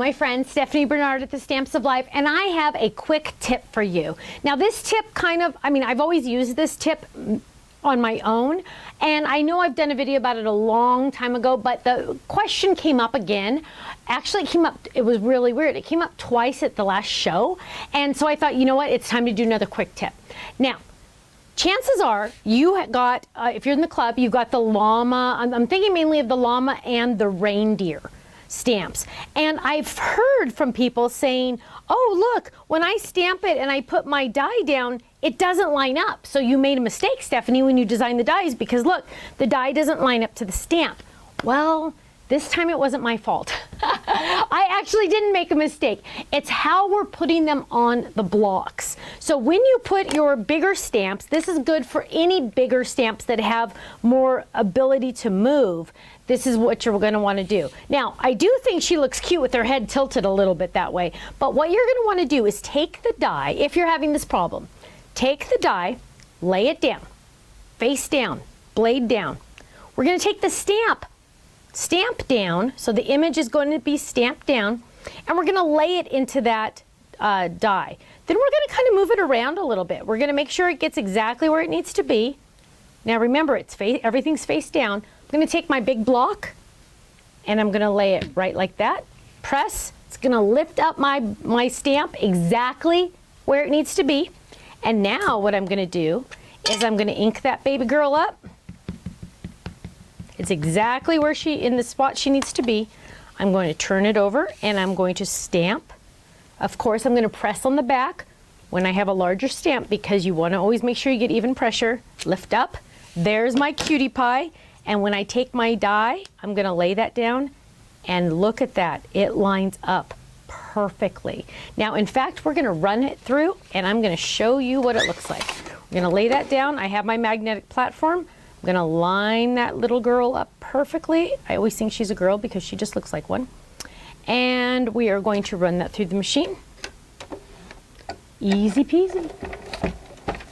my friends, Stephanie Bernard at the Stamps of Life, and I have a quick tip for you. Now this tip I've always used this tip on my own, and I know I've done a video about it a long time ago, but the question came up again. Actually, it was really weird. It came up twice at the last show, and so I thought, you know what, it's time to do another quick tip. Now, chances are you got, if you're in the club, you got the llama. I'm thinking mainly of the llama and the reindeer stamps. And I've heard from people saying, oh, look, when I stamp it and I put my die down, it doesn't line up. So you made a mistake, Stephanie, when you designed the dies, because look, the die doesn't line up to the stamp. Well, this time it wasn't my fault. I actually didn't make a mistake. It's how we're putting them on the blocks. So when you put your bigger stamps, this is good for any bigger stamps that have more ability to move. This is what you're going to want to do. Now, I do think she looks cute with her head tilted a little bit that way, but what you're going to want to do is take the die, if you're having this problem, take the die, lay it down, face down, blade down. We're going to take the stamp down, so the image is going to be stamped down, and we're going to lay it into that die. Then we're going to kind of move it around a little bit. We're going to make sure it gets exactly where it needs to be. Now remember, everything's face down. I'm going to take my big block, and I'm going to lay it right like that. Press. It's going to lift up my stamp exactly where it needs to be. And now what I'm going to do is I'm going to ink that baby girl up. It's exactly where in the spot she needs to be. I'm going to turn it over and I'm going to stamp. Of course, I'm going to press on the back when I have a larger stamp, because you want to always make sure you get even pressure. Lift up. There's my cutie pie. And when I take my die, I'm going to lay that down, and look at that. It lines up perfectly. Now, in fact, we're going to run it through, and I'm going to show you what it looks like. We're going to lay that down. I have my magnetic platform. I'm going to line that little girl up perfectly. I always think she's a girl because she just looks like one. And we are going to run that through the machine. Easy peasy.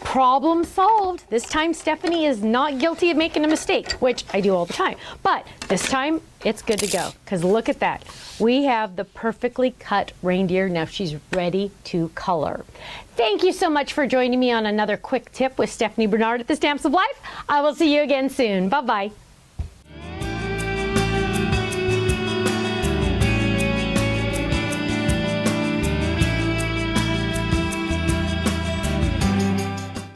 Problem solved. This time Stephanie is not guilty of making a mistake, which I do all the time. But this time it's good to go, because look at that. We have the perfectly cut reindeer. Now she's ready to color. Thank you so much for joining me on another quick tip with Stephanie Bernard at the Stamps of Life. I will see you again soon. Bye-bye.